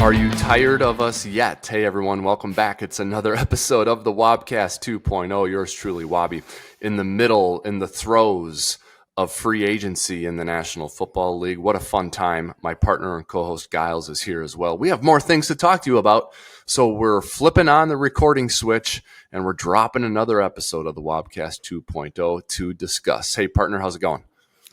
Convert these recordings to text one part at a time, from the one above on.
Are you tired of us yet? Hey everyone, welcome back. It's another episode of the Wobcast 2.0. Yours truly, Wobby, in the throes of free agency in the National Football League. What a fun time. My partner and co-host Gyles is here as well. We have more things to talk to you about, so we're flipping on the recording switch and we're dropping another episode of the Wobcast 2.0 to discuss. Hey partner, how's it going?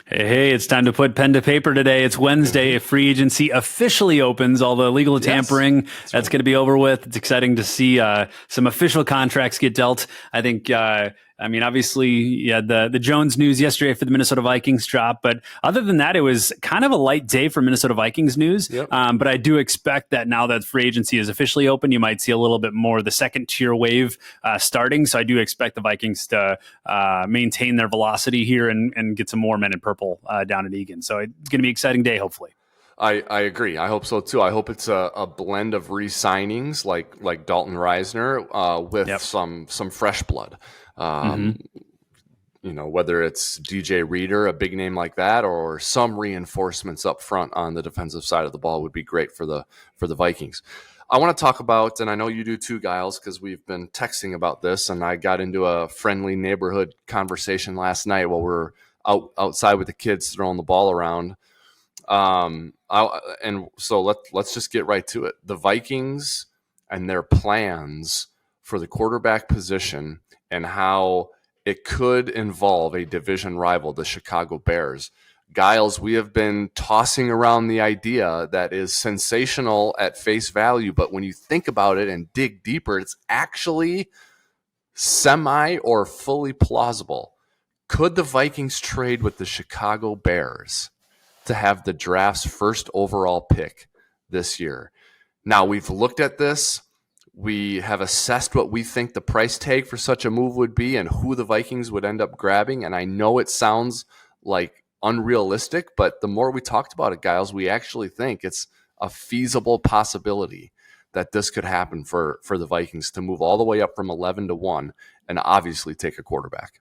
Hey, it's time to put pen to paper today. It's Wednesday. Free agency officially opens. All the legal tampering, that's going to be over with. It's exciting to see some official contracts get dealt. I think, obviously, you had the Jones news yesterday for the Minnesota Vikings drop. But other than that, it was kind of a light day for Minnesota Vikings news. Yep. But I do expect that now that free agency is officially open, you might see a little bit more of the second tier wave starting. So I do expect the Vikings to maintain their velocity here and get some more men in purple down at Egan. So it's going to be an exciting day, hopefully. I agree. I hope so too. I hope it's a blend of re-signings like Dalton Ryner with some fresh blood. Whether it's DJ Reader, a big name like that, or some reinforcements up front on the defensive side of the ball would be great for the Vikings. I want to talk about, and I know you do too, Gyles, because we've been texting about this, and I got into a friendly neighborhood conversation last night while we're outside with the kids throwing the ball around. So let's just get right to it. The Vikings and their plans for the quarterback position and how it could involve a division rival, the Chicago Bears. Gyles, we have been tossing around the idea that is sensational at face value, but when you think about it and dig deeper, it's actually semi or fully plausible. Could the Vikings trade with the Chicago Bears to have the draft's first overall pick this year? Now, we've looked at this. We have assessed what we think the price tag for such a move would be and who the Vikings would end up grabbing. And I know it sounds like unrealistic, but the more we talked about it, Gyles, we actually think it's a feasible possibility that this could happen for the Vikings to move all the way up from 11 to 1 and obviously take a quarterback.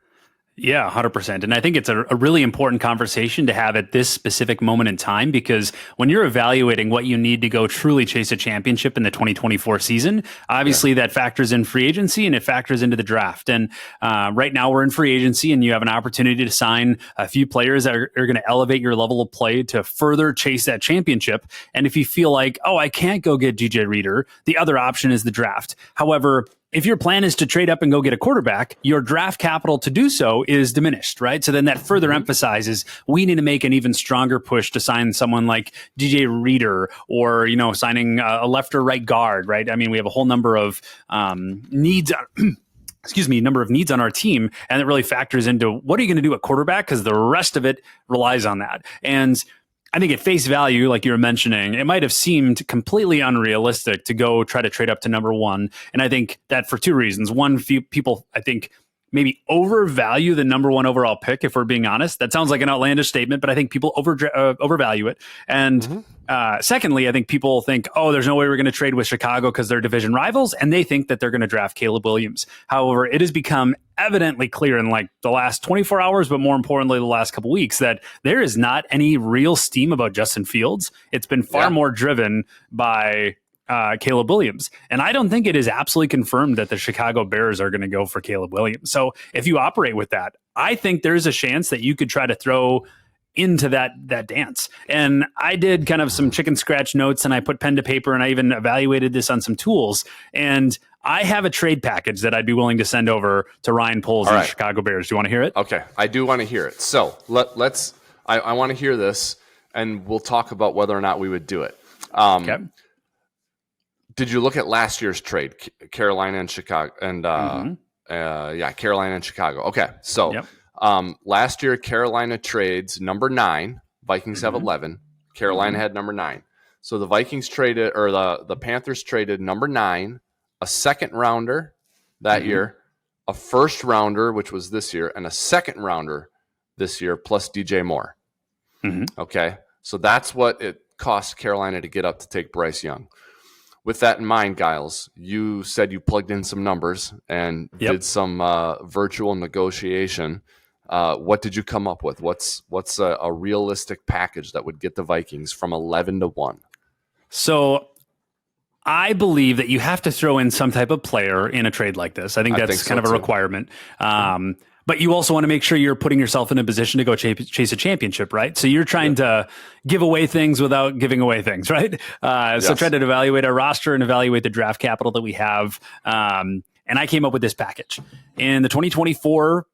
Yeah, 100%. And I think it's a really important conversation to have at this specific moment in time, because when you're evaluating what you need to go truly chase a championship in the 2024 season, obviously that factors in free agency and it factors into the draft. And right now we're in free agency and you have an opportunity to sign a few players that are going to elevate your level of play to further chase that championship. And if you feel like, I can't go get DJ Reader, the other option is the draft. However, if your plan is to trade up and go get a quarterback, your draft capital to do so is diminished, right? So then that further emphasizes we need to make an even stronger push to sign someone like DJ Reader or, signing a left or right guard, right? I mean, we have a whole number of needs number of needs on our team, and it really factors into what are you going to do at quarterback, because the rest of it relies on that. And I think at face value, like you were mentioning, it might have seemed completely unrealistic to go try to trade up to number 1. And I think that for two reasons. One, few people, I think, maybe overvalue the number 1 overall pick, if we're being honest. That sounds like an outlandish statement, but I think people overvalue it. And secondly, I think people think, there's no way we're going to trade with Chicago because they're division rivals, and they think that they're going to draft Caleb Williams. However, it has become evidently clear in like the last 24 hours, but more importantly, the last couple weeks, that there is not any real steam about Justin Fields. It's been far more driven by Caleb Williams. And I don't think it is absolutely confirmed that the Chicago Bears are going to go for Caleb Williams. So if you operate with that, I think there's a chance that you could try to throw into that dance. And I did kind of some chicken scratch notes, and I put pen to paper, and I even evaluated this on some tools. And I have a trade package that I'd be willing to send over to Ryan Poles and the Chicago Bears. Do you want to hear it? Okay, I do want to hear it. So let's. I want to hear this, and we'll talk about whether or not we would do it. Okay. Did you look at last year's trade, Carolina and Chicago? And Carolina and Chicago. Okay, so last year Carolina trades number 9. Vikings have 11. Carolina had number 9. So the Vikings traded, or the Panthers traded number 9, a second rounder that year, a first rounder, which was this year, and a second rounder this year, plus DJ Moore. Okay, so that's what it cost Carolina to get up to take Bryce Young. With that in mind, Gyles, you said you plugged in some numbers and did some virtual negotiation. What did you come up with? What's a realistic package that would get the Vikings from 11 to 1? So I believe that you have to throw in some type of player in a trade like this. I think that's kind of a requirement. But you also want to make sure you're putting yourself in a position to go chase a championship, right? So you're trying to give away things without giving away things, right? So try to evaluate our roster and evaluate the draft capital that we have. And I came up with this package. In the 2024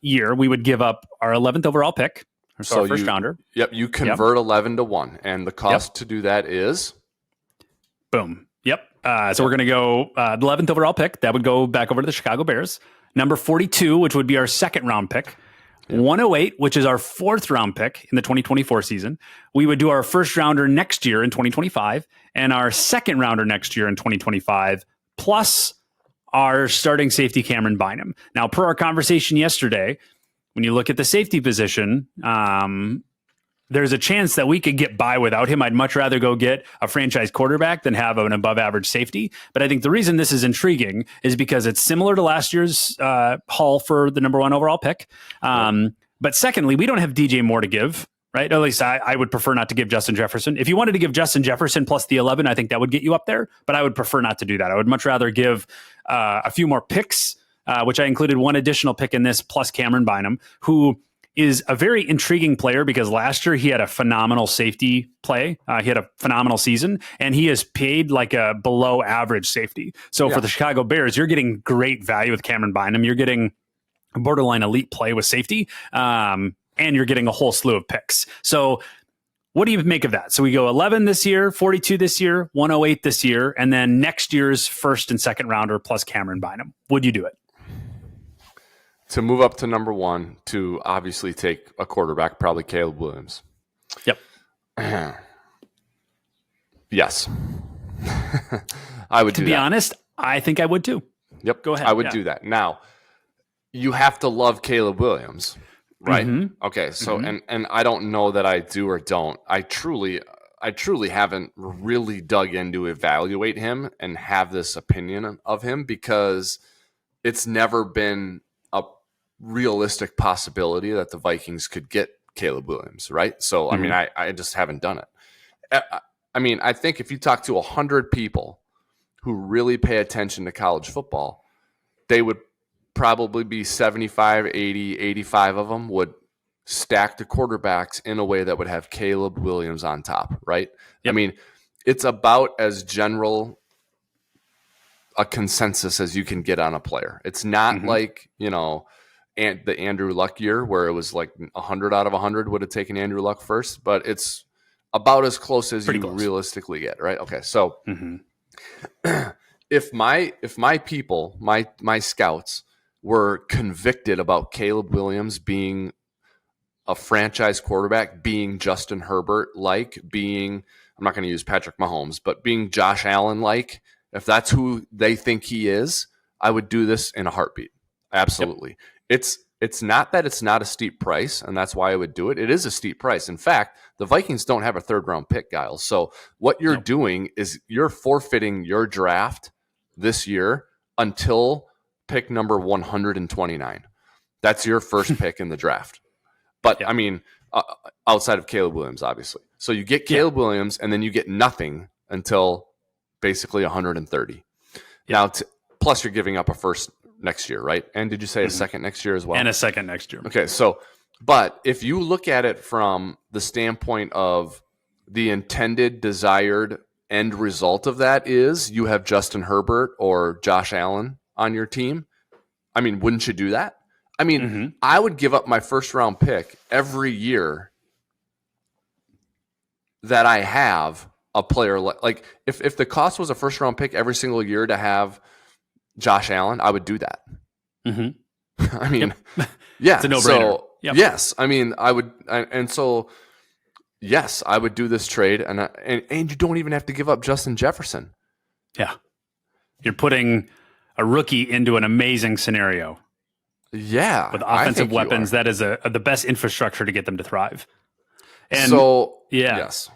year, we would give up our 11th overall pick, so our first rounder. Yep, you convert 11 to 1. And the cost to do that is? Boom. Yep. So we're going to go the 11th overall pick. That would go back over to the Chicago Bears. Number 42, which would be our second round pick. 108, which is our fourth round pick in the 2024 season. We would do our first rounder next year in 2025 and our second rounder next year in 2025, plus our starting safety, Cameron Bynum. Now, per our conversation yesterday, when you look at the safety position, there's a chance that we could get by without him. I'd much rather go get a franchise quarterback than have an above average safety. But I think the reason this is intriguing is because it's similar to last year's haul for the number 1 overall pick. But secondly, we don't have DJ Moore to give, right? At least I would prefer not to give Justin Jefferson. If you wanted to give Justin Jefferson plus the 11, I think that would get you up there. But I would prefer not to do that. I would much rather give a few more picks, which I included one additional pick in this, plus Cameron Bynum, who is a very intriguing player because last year he had a phenomenal safety play. He had a phenomenal season, and he is paid like a below average safety. So for the Chicago Bears, you're getting great value with Cameron Bynum. You're getting a borderline elite play with safety, and you're getting a whole slew of picks. So what do you make of that? So we go 11 this year, 42 this year, 108 this year, and then next year's first and second rounder plus Cameron Bynum. Would you do it? To move up to number 1, to obviously take a quarterback, probably Caleb Williams. Yep. Yes. I would do that. To be honest, I think I would too. Yep. Go ahead. I would do that. Now, you have to love Caleb Williams, right? Mm-hmm. Okay. So, and I don't know that I do or don't. I truly haven't really dug in to evaluate him and have this opinion of him because it's never been a realistic possibility that the Vikings could get Caleb Williams, right? So, I mean, I just haven't done it. I mean, I think if you talk to 100 people who really pay attention to college football, they would probably be 75, 80, 85 of them would stack the quarterbacks in a way that would have Caleb Williams on top, right? Yep. I mean, it's about as general a consensus as you can get on a player. It's not like, you know, and the Andrew Luck year where it was like 100 out of 100 would have taken Andrew Luck first, but it's about as close as realistically get, right? Okay, so if my people, my scouts were convicted about Caleb Williams being a franchise quarterback, being Justin Herbert like, being, I'm not going to use Patrick Mahomes, but being Josh Allen like, if that's who they think he is, I would do this in a heartbeat. Absolutely. Yep. It's not that it's not a steep price, and that's why I would do it. It is a steep price. In fact, the Vikings don't have a third-round pick, Gyles. So what you're doing is you're forfeiting your draft this year until pick number 129. That's your first pick in the draft. But, I mean, outside of Caleb Williams, obviously. So you get Caleb Williams, and then you get nothing until basically 130. Now, plus you're giving up a first next year, right? And did you say a second next year as well? And a second next year. Okay, so, but if you look at it from the standpoint of the intended, desired end result of that is you have Justin Herbert or Josh Allen on your team, I mean, wouldn't you do that? I mean, I would give up my first round pick every year that I have a player like if the cost was a first round pick every single year to have Josh Allen, I would do that. I mean, it's a no-brainer. So, yes, I mean, I would, and so yes, I would do this trade, and you don't even have to give up Justin Jefferson. Yeah, you're putting a rookie into an amazing scenario. Yeah, with offensive weapons, that is the best infrastructure to get them to thrive. And so, yes,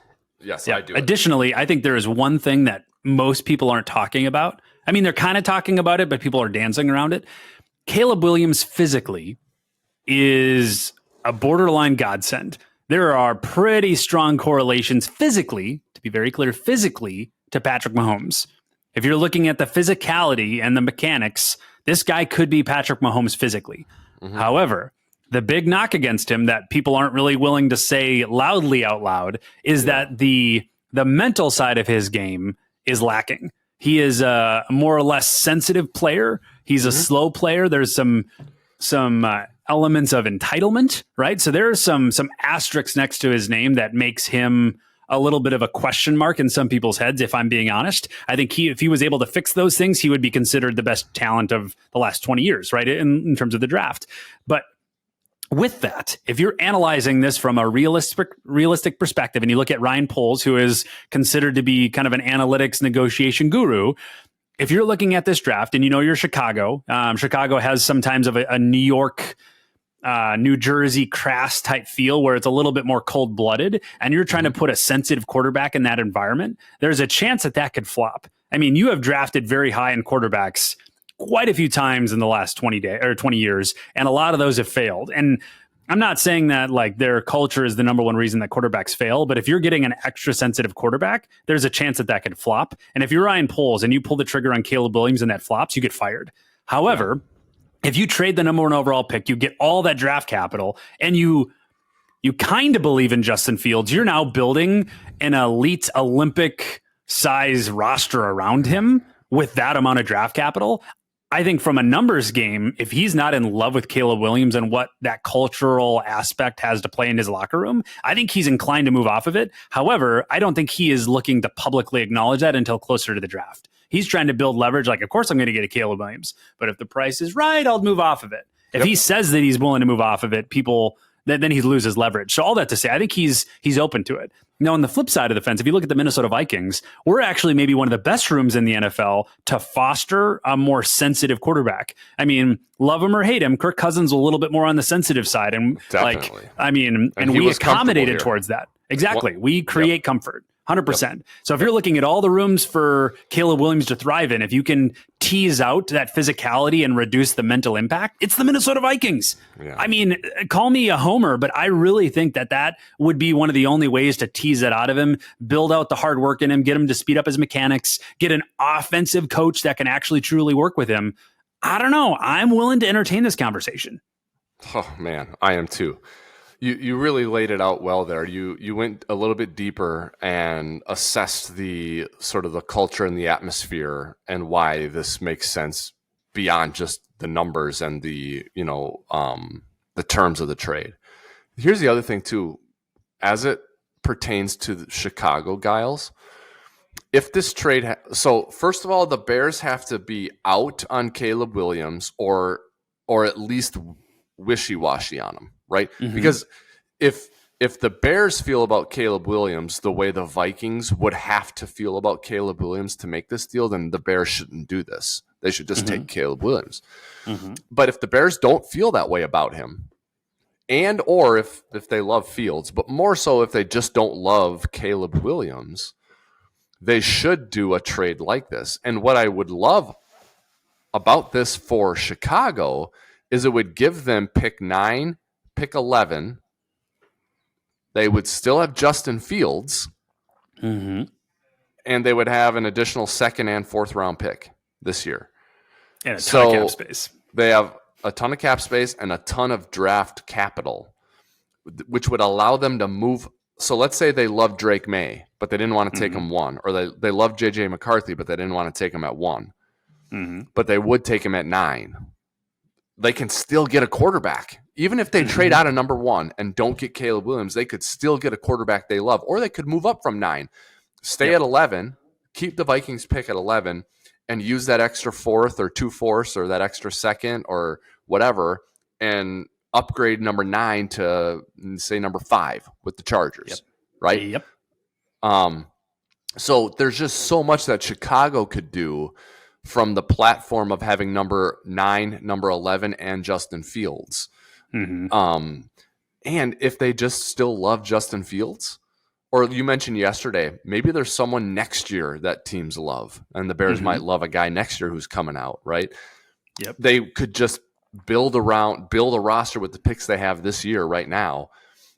I do. Additionally, I think there is one thing that most people aren't talking about. I mean, they're kind of talking about it, but people are dancing around it. Caleb Williams physically is a borderline godsend. There are pretty strong correlations physically to be very clear, physically to Patrick Mahomes. If you're looking at the physicality and the mechanics, this guy could be Patrick Mahomes physically. However, the big knock against him that people aren't really willing to say loudly out loud is that the mental side of his game is lacking. He is a more or less sensitive player. He's a slow player. There's some elements of entitlement, right? So there are some asterisks next to his name that makes him a little bit of a question mark in some people's heads, if I'm being honest. I think if he was able to fix those things, he would be considered the best talent of the last 20 years, right? In terms of the draft. But with that, if you're analyzing this from a realistic perspective, and you look at Ryan Poles, who is considered to be kind of an analytics negotiation guru, if you're looking at this draft and you're Chicago, Chicago has sometimes of a New York, New Jersey crass type feel where it's a little bit more cold blooded, and you're trying to put a sensitive quarterback in that environment, there's a chance that could flop. I mean, you have drafted very high in quarterbacks quite a few times in the last 20 years, and a lot of those have failed. And I'm not saying that like their culture is the number one reason that quarterbacks fail, but if you're getting an extra sensitive quarterback, there's a chance that could flop. And if you're Ryan Poles and you pull the trigger on Caleb Williams and that flops, you get fired. However, if you trade the number one overall pick, you get all that draft capital, and you kind of believe in Justin Fields, you're now building an elite Olympic size roster around him with that amount of draft capital. I think from a numbers game, if he's not in love with Caleb Williams and what that cultural aspect has to play in his locker room, I think he's inclined to move off of it. However, I don't think he is looking to publicly acknowledge that until closer to the draft. He's trying to build leverage. Like, of course, I'm going to get a Caleb Williams, but if the price is right, I'll move off of it. If he says that he's willing to move off of it, then he loses leverage. So all that to say, I think he's open to it. Now, on the flip side of the fence, if you look at the Minnesota Vikings, we're actually maybe one of the best rooms in the NFL to foster a more sensitive quarterback. I mean, love him or hate him, Kirk Cousins a little bit more on the sensitive side. And definitely. And we accommodated towards that. Exactly. We create comfort. 100%. So if you're looking at all the rooms for Caleb Williams to thrive in, if you can tease out that physicality and reduce the mental impact, it's the Minnesota Vikings. Yeah. I mean, call me a homer, but I really think that would be one of the only ways to tease it out of him, build out the hard work in him, get him to speed up his mechanics, get an offensive coach that can actually truly work with him. I don't know. I'm willing to entertain this conversation. Oh, man, I am too. You really laid it out well there. You went a little bit deeper and assessed the sort of the culture and the atmosphere and why this makes sense beyond just the numbers and the terms of the trade. Here's the other thing too, as it pertains to Chicago, Gyles. If this trade, so first of all, the Bears have to be out on Caleb Williams or at least wishy-washy on him. Right? Mm-hmm. Because if the Bears feel about Caleb Williams the way the Vikings would have to feel about Caleb Williams to make this deal, then the Bears shouldn't do this. They should just take Caleb Williams. Mm-hmm. But if the Bears don't feel that way about him, and or if they love Fields, but more so if they just don't love Caleb Williams, they should do a trade like this. And what I would love about this for Chicago is it would give them pick 9, pick 11, they would still have Justin Fields, and they would have an additional second and fourth round pick this year. And a ton of cap space. They have a ton of cap space and a ton of draft capital, which would allow them to move. So let's say they love Drake May, but they didn't want to take him 1, or they love J.J. McCarthy, but they didn't want to take him at 1, but they would take him at 9. They can still get a quarterback. Even if they trade out of number 1 and don't get Caleb Williams, they could still get a quarterback they love. Or they could move up from 9, stay at 11, keep the Vikings pick at 11, and use that extra 4th or 2 fourths or that extra second or whatever, and upgrade number 9 to, say, number 5 with the Chargers, right? Yep. So there's just so much that Chicago could do from the platform of having number 9, number 11, and Justin Fields. And if they just still love Justin Fields, or you mentioned yesterday, maybe there's someone next year that teams love, and the Bears might love a guy next year who's coming out, right? Yep. They could just build a roster with the picks they have this year right now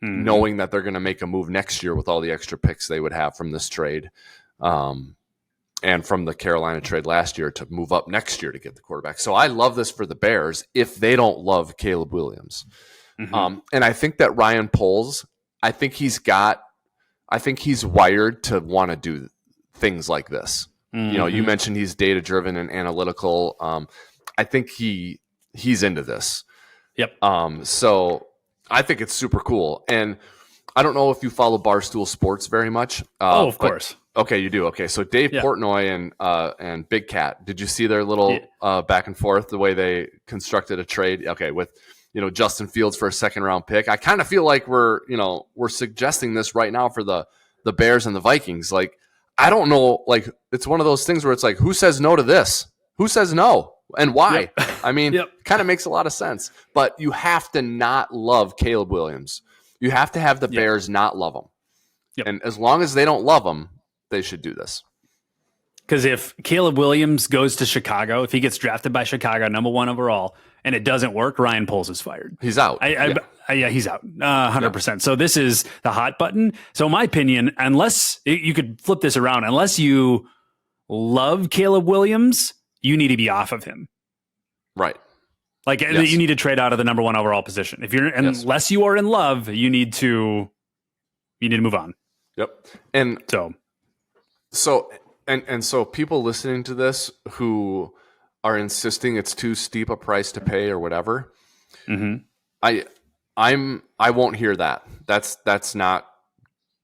knowing that they're going to make a move next year with all the extra picks they would have from this trade. And from the Carolina trade last year to move up next year to get the quarterback. So I love this for the Bears if they don't love Caleb Williams. And I think that Ryan Poles, I think he's wired to want to do things like this. You mentioned he's data driven and analytical. I think he's into this. Yep. So I think it's super cool. And I don't know if you follow Barstool Sports very much. Of course. Okay, you do. Okay, so Dave Portnoy and Big Cat, did you see their little back and forth, the way they constructed a trade? Okay, with Justin Fields for a second-round pick. I kind of feel like we're suggesting this right now for the Bears and the Vikings. Like, I don't know. Like, it's one of those things where it's like, who says no to this? Who says no? And why? Yep. I mean, kind of makes a lot of sense. But you have to not love Caleb Williams. You have to have the Bears not love him. Yep. And as long as they don't love him, they should do this. Because if Caleb Williams goes to Chicago, if he gets drafted by Chicago, number 1 overall, and it doesn't work, Ryan Poles is fired. He's out. He's out. 100%. So this is the hot button. So in my opinion, unless you could flip this around, unless you love Caleb Williams, you need to be off of him. Right. Like you need to trade out of the number 1 overall position. Unless you are in love, you need to move on. Yep. And so people listening to this who are insisting it's too steep a price to pay or whatever, I won't hear that. That's not,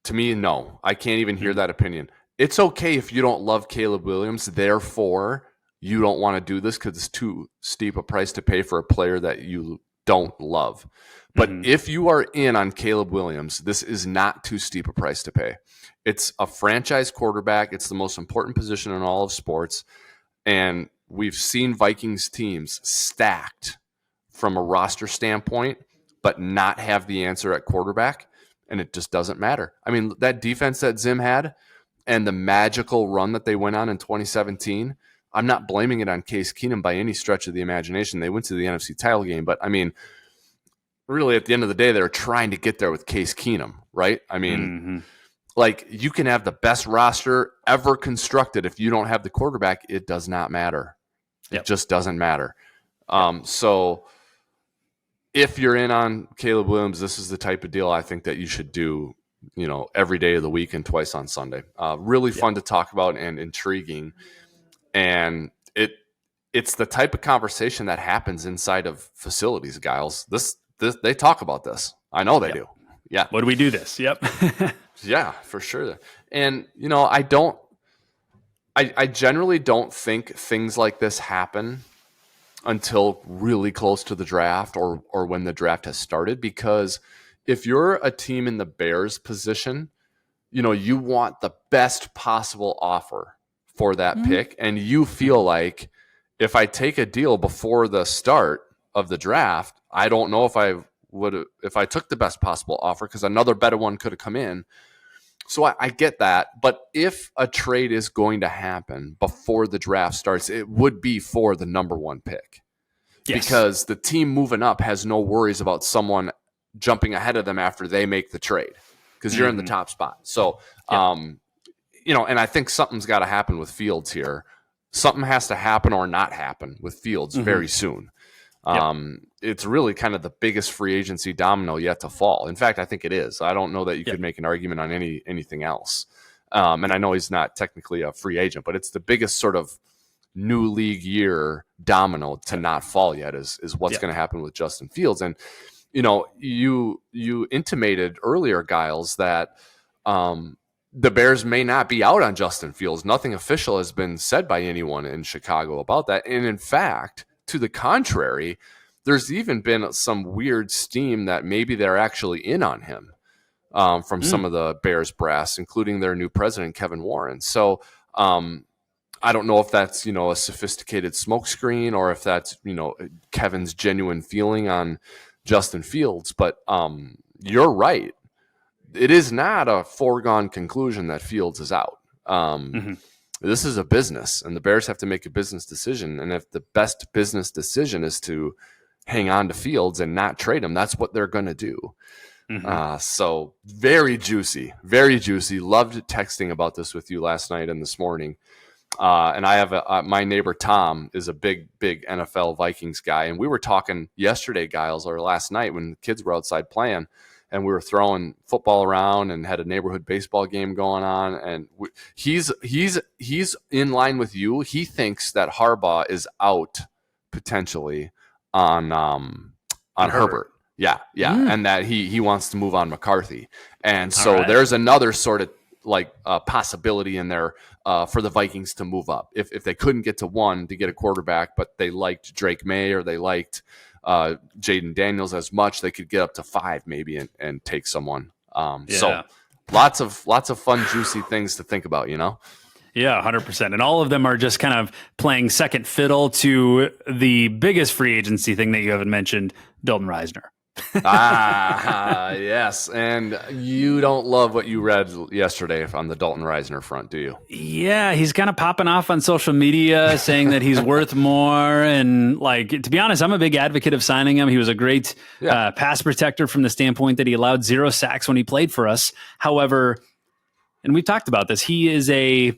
to me, no. I can't even hear that opinion. It's okay if you don't love Caleb Williams, therefore you don't want to do this because it's too steep a price to pay for a player that you don't love. But if you are in on Caleb Williams, this is not too steep a price to pay. It's a franchise quarterback. It's the most important position in all of sports. And we've seen Vikings teams stacked from a roster standpoint, but not have the answer at quarterback. And it just doesn't matter. I mean, that defense that Zim had and the magical run that they went on in 2017, I'm not blaming it on Case Keenum by any stretch of the imagination. They went to the NFC title game, but I mean, really at the end of the day, they were trying to get there with Case Keenum, right? I mean, like, you can have the best roster ever constructed. If you don't have the quarterback, it does not matter. It just doesn't matter. So if you're in on Caleb Williams, this is the type of deal I think that you should do, every day of the week and twice on Sunday. Really fun to talk about and intriguing. And it's the type of conversation that happens inside of facilities, Gyles. This they talk about this. I know they do. Yeah. What do we do this? Yep. Yeah, for sure. And, I generally don't think things like this happen until really close to the draft or when the draft has started, because if you're a team in the Bears position, you want the best possible offer for that pick. And you feel like, if I take a deal before the start of the draft, I don't know if I took the best possible offer because another better one could have come in. So I get that. But if a trade is going to happen before the draft starts, it would be for the number 1 pick. Yes. Because the team moving up has no worries about someone jumping ahead of them after they make the trade because you're in the top spot. So, and I think something's got to happen with Fields here. Something has to happen or not happen with Fields very soon. It's really kind of the biggest free agency domino yet to fall. In fact, I think it is. I don't know that you could make an argument on anything else. And I know he's not technically a free agent, but it's the biggest sort of new league year domino to not fall yet is what's going to happen with Justin Fields. And, you intimated earlier, Gyles, that the Bears may not be out on Justin Fields. Nothing official has been said by anyone in Chicago about that. And in fact, to the contrary, there's even been some weird steam that maybe they're actually in on him from some of the Bears brass, including their new president, Kevin Warren. So I don't know if that's, a sophisticated smokescreen or if that's, Kevin's genuine feeling on Justin Fields. But you're right. It is not a foregone conclusion that Fields is out. This is a business, and the Bears have to make a business decision. And if the best business decision is to hang on to Fields and not trade him, that's what they're going to do. So very juicy, very juicy. Loved texting about this with you last night and this morning. And I have my neighbor Tom is a big NFL Vikings guy, and we were talking yesterday, Gyles, or last night when the kids were outside playing, and we were throwing football around and had a neighborhood baseball game going on. And he's in line with you. He thinks that Harbaugh is out potentially on Herbert. Yeah, and that he wants to move on McCarthy, and so there's another sort of like possibility in there for the Vikings to move up if they couldn't get to one to get a quarterback, but they liked Drake May or they liked Jaden Daniels as much, they could get up to 5 maybe and take someone. So lots of fun, juicy things to think about, you know. Yeah, 100%. And all of them are just kind of playing second fiddle to the biggest free agency thing that you haven't mentioned, Dalton Ryner. Yes. And you don't love what you read yesterday on the Dalton Ryner front, do you? Yeah, he's kind of popping off on social media saying that he's worth more. And like, to be honest, I'm a big advocate of signing him. He was a great pass protector from the standpoint that he allowed 0 sacks when he played for us. However, and we've talked about this, he is a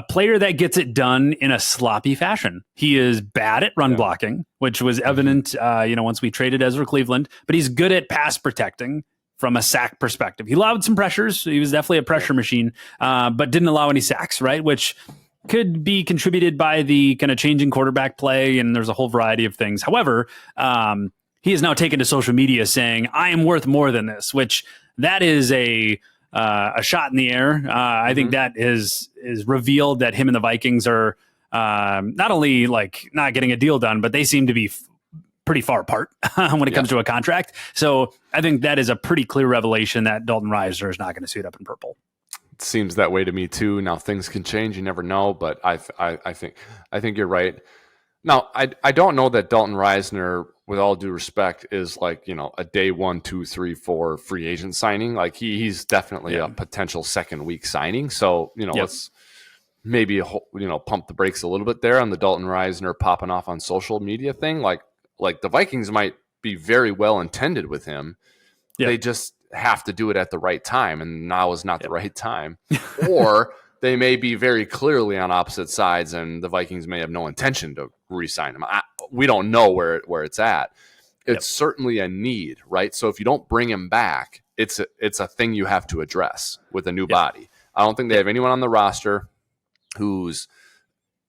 player that gets it done in a sloppy fashion. He is bad at run blocking, which was evident, once we traded Ezra Cleveland, but he's good at pass protecting from a sack perspective. He allowed some pressures. He was definitely a pressure machine, but didn't allow any sacks, right? Which could be contributed by the kind of changing quarterback play. And there's a whole variety of things. However, he is now taken to social media saying, I am worth more than this, which that is a shot in the air. I think that is revealed that him and the Vikings are not only like not getting a deal done, but they seem to be pretty far apart when it comes to a contract. So I think that is a pretty clear revelation that Dalton Ryner is not going to suit up in purple. It seems that way to me too. Now things can change. You never know, but I think you're right. Now, I don't know that Dalton Ryner, with all due respect, is like, a day 1, 2, 3, 4 free agent signing. Like he's definitely a potential second week signing. So, let's maybe, pump the brakes a little bit there on the Dalton Ryner popping off on social media thing. Like the Vikings might be very well intended with him. Yeah. They just have to do it at the right time. And now is not the right time. Or they may be very clearly on opposite sides, and the Vikings may have no intention to re-sign him. We don't know where it's at. It's certainly a need, right? So if you don't bring him back, it's a thing you have to address with a new body. I don't think they have anyone on the roster who's,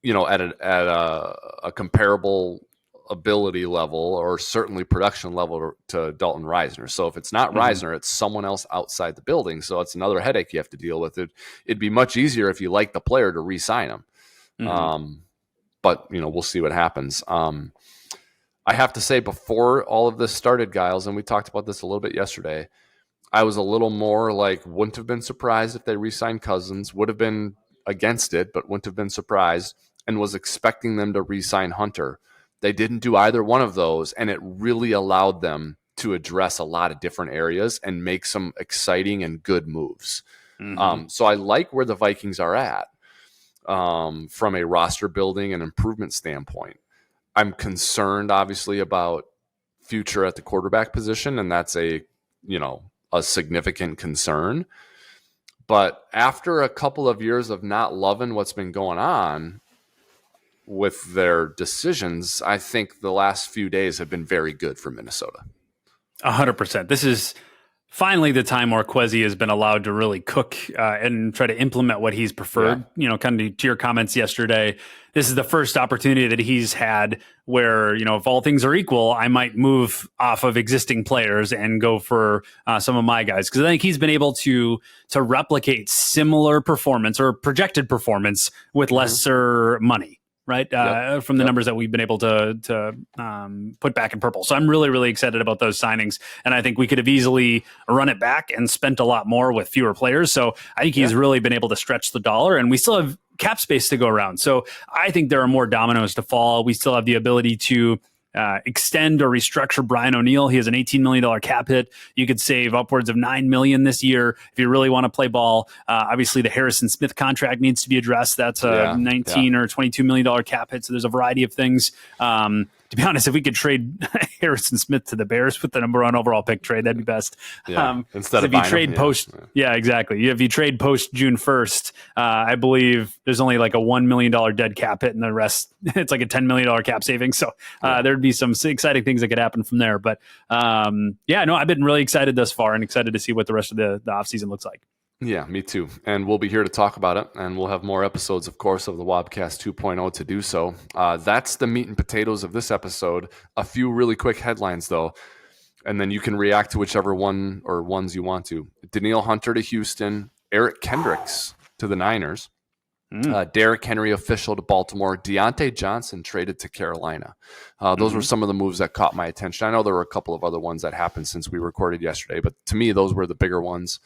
at a comparable ability level or certainly production level to Dalton Ryner. So if it's not Ryner, it's someone else outside the building. So it's another headache you have to deal with. It'd be much easier if you like the player to re-sign him. But we'll see what happens. I have to say, before all of this started, Gyles, and we talked about this a little bit yesterday, I was a little more like, wouldn't have been surprised if they re-signed Cousins, would have been against it, but wouldn't have been surprised, and was expecting them to re-sign Hunter. They didn't do either one of those, and it really allowed them to address a lot of different areas and make some exciting and good moves. So I like where the Vikings are at from a roster building and improvement standpoint. I'm concerned, obviously, about future at the quarterback position, and that's a significant concern. But after a couple of years of not loving what's been going on with their decisions, I think the last few days have been very good for Minnesota. 100%. This is finally the time where Kwesi has been allowed to really cook and try to implement what he's preferred. Kind of to your comments yesterday, this is the first opportunity that he's had where, if all things are equal, I might move off of existing players and go for some of my guys. Because I think he's been able to replicate similar performance or projected performance with lesser money. Right. From the numbers that we've been able to put back in purple. So I'm really, really excited about those signings. And I think we could have easily run it back and spent a lot more with fewer players. So I think he's really been able to stretch the dollar, and we still have cap space to go around. So I think there are more dominoes to fall. We still have the ability to extend or restructure Brian O'Neill. He has an $18 million cap hit. You could save upwards of $9 million this year if you really want to play ball. Obviously, the Harrison Smith contract needs to be addressed. That's a $19 or $22 million cap hit. So there's a variety of things to to be honest, if we could trade Harrison Smith to the Bears with the number 1 overall pick trade, that'd be best. Instead of if you trade exactly. If you trade post June 1st, I believe there's only like a $1 million dead cap hit, and the rest it's like a $10 million cap savings. So there'd be some exciting things that could happen from there. But I've been really excited thus far and excited to see what the rest of the offseason looks like. Yeah, me too. And we'll be here to talk about it. And we'll have more episodes, of course, of the Wobcast 2.0 to do so. That's the meat and potatoes of this episode. A few really quick headlines, though. And then you can react to whichever one or ones you want to. Danielle Hunter to Houston. Eric Kendricks to the Niners. Derrick Henry official to Baltimore. Deontay Johnson traded to Carolina. Those were some of the moves that caught my attention. I know there were a couple of other ones that happened since we recorded yesterday, but to me, those were the bigger ones.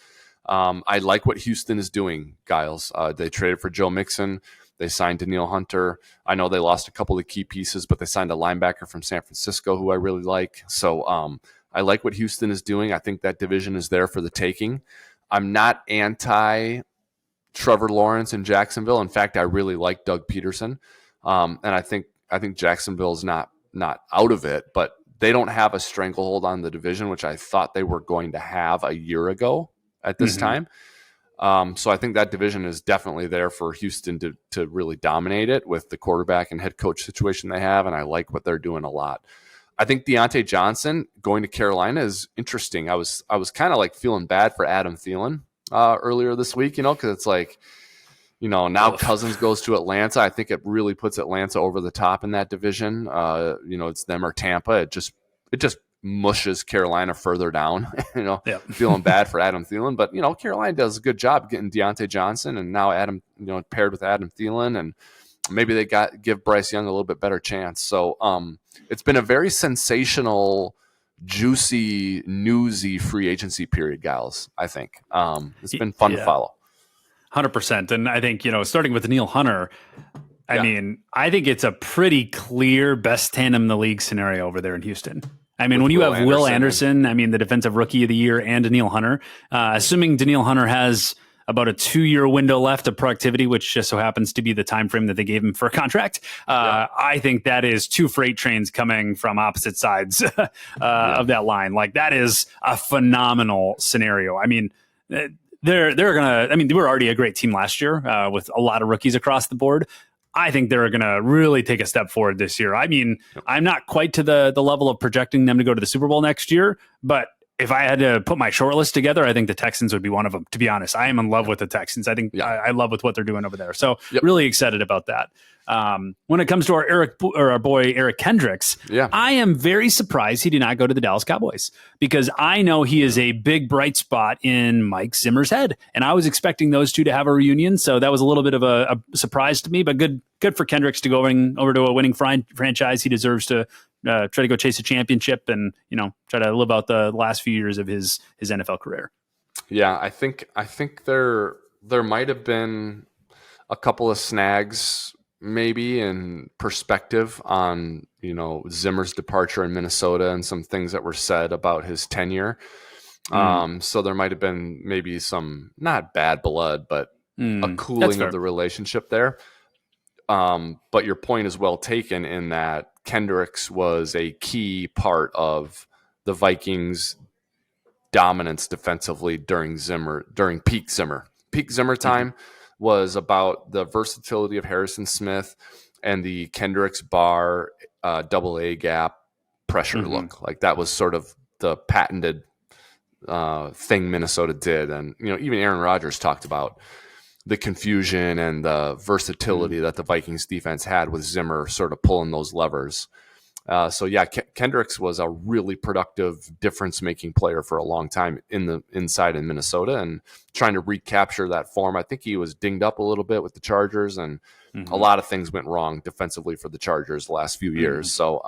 I like what Houston is doing, Gyles. They traded for Joe Mixon. They signed Danielle Hunter. I know they lost a couple of key pieces, but they signed a linebacker from San Francisco who I really like. So I like what Houston is doing. I think that division is there for the taking. I'm not anti Trevor Lawrence in Jacksonville. In fact, I really like Doug Peterson. And I think Jacksonville is not out of it, but they don't have a stranglehold on the division, which I thought they were going to have a year ago at this time. So I think that division is definitely there for Houston to really dominate it with the quarterback and head coach situation they have. And I like what they're doing a lot. I think Deontay Johnson going to Carolina is interesting. I was kind of like feeling bad for Adam Thielen earlier this week, because it's like, now Cousins goes to Atlanta. I think it really puts Atlanta over the top in that division. It's them or Tampa. It just mushes Carolina further down, feeling bad for Adam Thielen. But, Carolina does a good job getting Deontay Johnson and now Adam, paired with Adam Thielen. And maybe they give Bryce Young a little bit better chance. So it's been a very sensational, juicy, newsy free agency period, Gyles, I think. It's been fun to follow. 100%. And I think, starting with Danielle Hunter, I mean, I think it's a pretty clear best tandem in the league scenario over there in Houston. I mean, when you have Will Anderson, the defensive rookie of the year, and Danielle Hunter, assuming Danielle Hunter has about a 2-year window left of productivity, which just so happens to be the time frame that they gave him for a contract. I think that is 2 freight trains coming from opposite sides of that line. Like, that is a phenomenal scenario. I mean, they're gonna. I mean, they were already a great team last year with a lot of rookies across the board. I think they're going to really take a step forward this year. I mean, I'm not quite to the level of projecting them to go to the Super Bowl next year, but if I had to put my short list together, I think the Texans would be one of them. To be honest, I am in love with the Texans. I think I love with what they're doing over there. So really excited about that. When it comes to our boy Eric Kendricks, I am very surprised he did not go to the Dallas Cowboys, because I know he is a big bright spot in Mike Zimmer's head, and I was expecting those two to have a reunion. So that was a little bit of a surprise to me, but good for Kendricks to going over to a winning franchise. He deserves to try to go chase a championship and try to live out the last few years of his NFL career. Yeah, I think there might have been a couple of snags maybe in perspective on Zimmer's departure in Minnesota and some things that were said about his tenure. So there might have been maybe some not bad blood, but a cooling of the relationship there. But your point is well taken in that Kendricks was a key part of the Vikings' dominance defensively during peak Zimmer. Peak Zimmer time was about the versatility of Harrison Smith and the Kendricks bar double A gap pressure look. Like, that was sort of the patented thing Minnesota did. And, even Aaron Rodgers talked about the confusion and the versatility that the Vikings defense had with Zimmer sort of pulling those levers. Kendricks was a really productive difference-making player for a long time inside in Minnesota, and trying to recapture that form. I think he was dinged up a little bit with the Chargers, and a lot of things went wrong defensively for the Chargers the last few years. So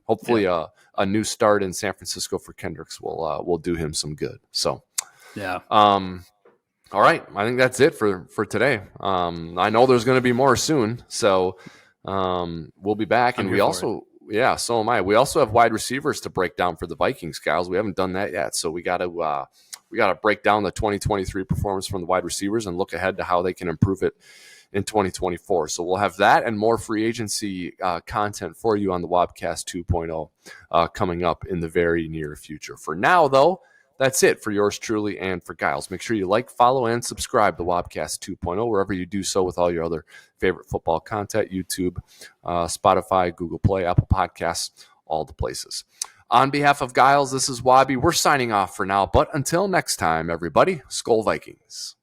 hopefully a new start in San Francisco for Kendricks will do him some good. So all right, I think that's it for today. I know there's going to be more soon, so we'll be back. And we also, so am I. We also have wide receivers to break down for the Vikings, Gyles. We haven't done that yet, so we got to break down the 2023 performance from the wide receivers and look ahead to how they can improve it in 2024. So we'll have that and more free agency content for you on the Wobcast 2.0 coming up in the very near future. For now, though, that's it for yours truly and for Gyles. Make sure you like, follow, and subscribe to Wobcast 2.0 wherever you do so with all your other favorite football content, YouTube, Spotify, Google Play, Apple Podcasts, all the places. On behalf of Gyles, this is Wobby. We're signing off for now, but until next time, everybody, Skol Vikings.